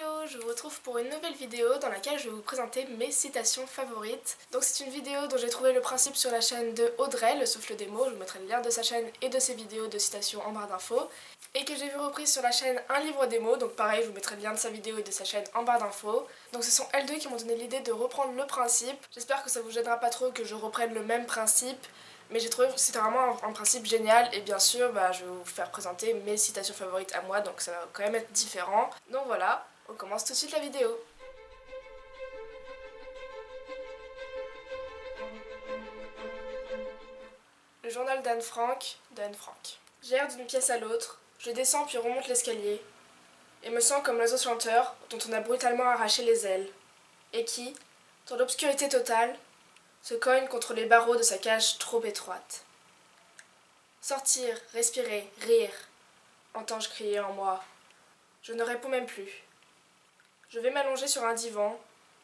Hello, je vous retrouve pour une nouvelle vidéo dans laquelle je vais vous présenter mes citations favorites. Donc c'est une vidéo dont j'ai trouvé le principe sur la chaîne de Audrey, le souffle des mots, je vous mettrai le lien de sa chaîne et de ses vidéos de citations en barre d'infos. Et que j'ai vu reprise sur la chaîne Un livre des mots, donc pareil, je vous mettrai le lien de sa vidéo et de sa chaîne en barre d'infos. Donc ce sont elles deux qui m'ont donné l'idée de reprendre le principe. J'espère que ça vous gênera pas trop que je reprenne le même principe. Mais j'ai trouvé que c'était vraiment un principe génial et bien sûr je vais vous faire présenter mes citations favorites à moi, donc ça va quand même être différent. Donc voilà, on commence tout de suite la vidéo. Le journal d'Anne Frank, J'erre d'une pièce à l'autre, je descends puis remonte l'escalier et me sens comme l'oiseau chanteur dont on a brutalement arraché les ailes et qui, dans l'obscurité totale, se cogne contre les barreaux de sa cage trop étroite. Sortir, respirer, rire, entends-je crier en moi. Je ne réponds même plus. Je vais m'allonger sur un divan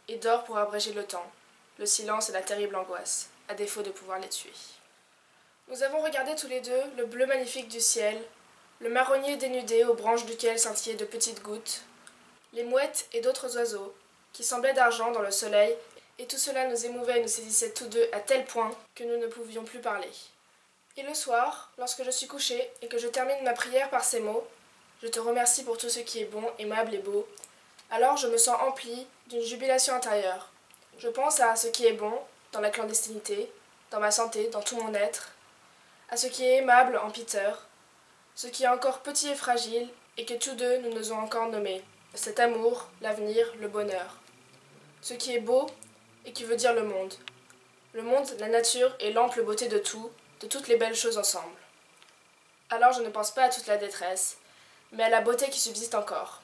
et dors pour abréger le temps, le silence et la terrible angoisse, à défaut de pouvoir les tuer. Nous avons regardé tous les deux le bleu magnifique du ciel, le marronnier dénudé aux branches duquel scintillaient de petites gouttes, les mouettes et d'autres oiseaux, qui semblaient d'argent dans le soleil, et tout cela nous émouvait et nous saisissait tous deux à tel point que nous ne pouvions plus parler. Et le soir, lorsque je suis couchée et que je termine ma prière par ces mots, « Je te remercie pour tout ce qui est bon, aimable et beau », alors je me sens emplie d'une jubilation intérieure. Je pense à ce qui est bon dans la clandestinité, dans ma santé, dans tout mon être, à ce qui est aimable en Peter, ce qui est encore petit et fragile et que tous deux nous nous ont encore nommé, cet amour, l'avenir, le bonheur. Ce qui est beau et qui veut dire le monde, la nature et l'ample beauté de tout, de toutes les belles choses ensemble. Alors je ne pense pas à toute la détresse, mais à la beauté qui subsiste encore.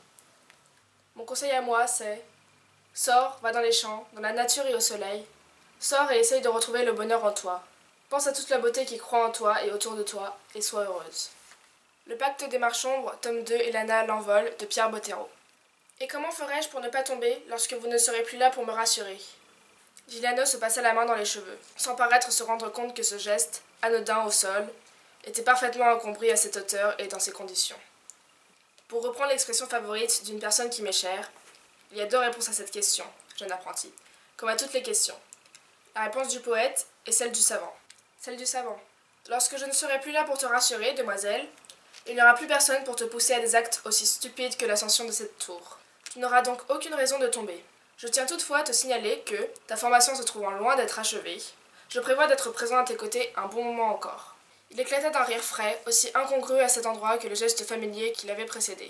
Mon conseil à moi, c'est « Sors, va dans les champs, dans la nature et au soleil. Sors et essaye de retrouver le bonheur en toi. Pense à toute la beauté qui croît en toi et autour de toi, et sois heureuse. » Le pacte des marchombres, tome 2, Elana l'envol, de Pierre Bottero. Et comment ferais-je pour ne pas tomber lorsque vous ne serez plus là pour me rassurer ? Giuliano se passa la main dans les cheveux, sans paraître se rendre compte que ce geste, anodin au sol, était parfaitement incompris à cette hauteur et dans ces conditions. Pour reprendre l'expression favorite d'une personne qui m'est chère, il y a deux réponses à cette question, jeune apprenti, comme à toutes les questions. La réponse du poète et celle du savant. Celle du savant. Lorsque je ne serai plus là pour te rassurer, demoiselle, il n'y aura plus personne pour te pousser à des actes aussi stupides que l'ascension de cette tour. Tu n'auras donc aucune raison de tomber. Je tiens toutefois à te signaler que, ta formation se trouvant loin d'être achevée, je prévois d'être présent à tes côtés un bon moment encore. Il éclata d'un rire frais, aussi incongru à cet endroit que le geste familier qui l'avait précédé.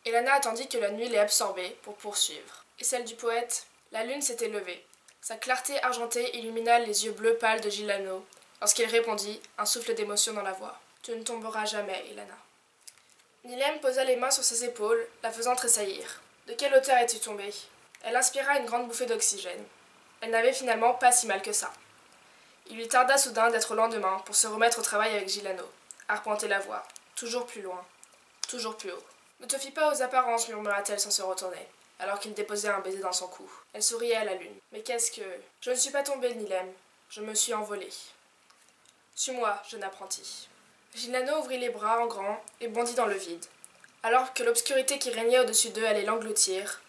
Elana attendit que la nuit l'ait absorbée pour poursuivre. Et celle du poète, la lune s'était levée. Sa clarté argentée illumina les yeux bleus pâles de Giuliano, lorsqu'il répondit, un souffle d'émotion dans la voix. « Tu ne tomberas jamais, Elana. » Nilem posa les mains sur ses épaules, la faisant tressaillir. « De quelle hauteur es-tu tombée ?» Elle inspira une grande bouffée d'oxygène. Elle n'avait finalement pas si mal que ça. Il lui tarda soudain d'être au lendemain pour se remettre au travail avec Giuliano, arpenter la voie, toujours plus loin, toujours plus haut. « Ne te fie pas aux apparences, murmura-t-elle sans se retourner, alors qu'il déposait un baiser dans son cou. Elle souriait à la lune. « Mais qu'est-ce que... »« Je ne suis pas tombée, Nilem. Je me suis envolée. »« Suis-moi, jeune apprenti. » Giuliano ouvrit les bras en grand et bondit dans le vide. Alors que l'obscurité qui régnait au-dessus d'eux allait l'engloutir,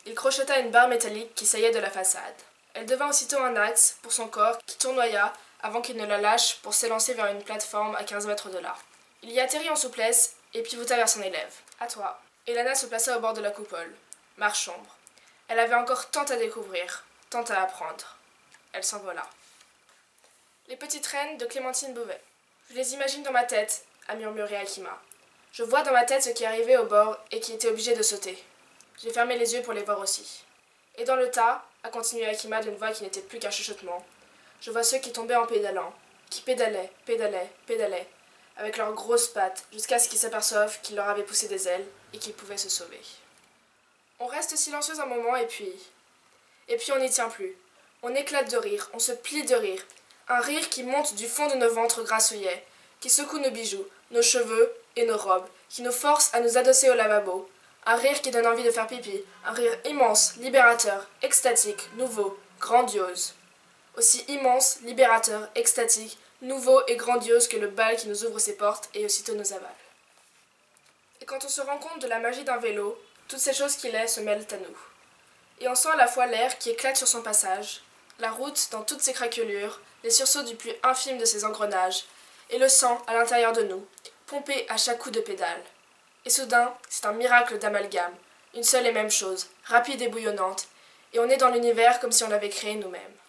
il crocheta une barre métallique qui saillait de la façade. Elle devint aussitôt un axe pour son corps qui tournoya avant qu'il ne la lâche pour s'élancer vers une plateforme à 15 mètres de là. Il y atterrit en souplesse et pivota vers son élève. « À toi. » Elana se plaça au bord de la coupole. Marchombre. Elle avait encore tant à découvrir, tant à apprendre. Elle s'envola. Les petites reines de Clémentine Beauvais. Je les imagine dans ma tête, a murmuré Akima. Je vois dans ma tête ce qui arrivait au bord et qui était obligé de sauter. J'ai fermé les yeux pour les voir aussi. Et dans le tas, a continué Akima d'une voix qui n'était plus qu'un chuchotement, je vois ceux qui tombaient en pédalant, qui pédalaient, avec leurs grosses pattes, jusqu'à ce qu'ils s'aperçoivent qu'ils leur avaient poussé des ailes et qu'ils pouvaient se sauver. On reste silencieux un moment et puis on n'y tient plus. On éclate de rire, on se plie de rire. Un rire qui monte du fond de nos ventres grassouillets, qui secoue nos bijoux, nos cheveux et nos robes, qui nous force à nous adosser au lavabo. Un rire qui donne envie de faire pipi, un rire immense, libérateur, extatique, nouveau, grandiose. Aussi immense, libérateur, extatique, nouveau et grandiose que le bal qui nous ouvre ses portes et aussitôt nous avale. Et quand on se rend compte de la magie d'un vélo, Toutes ces choses qu'il est se mêlent à nous. Et on sent à la fois l'air qui éclate sur son passage, la route dans toutes ses craquelures, les sursauts du plus infime de ses engrenages, et le sang à l'intérieur de nous, pompé à chaque coup de pédale. Et soudain, c'est un miracle d'amalgame, une seule et même chose, rapide et bouillonnante, et on est dans l'univers comme si on l'avait créé nous-mêmes.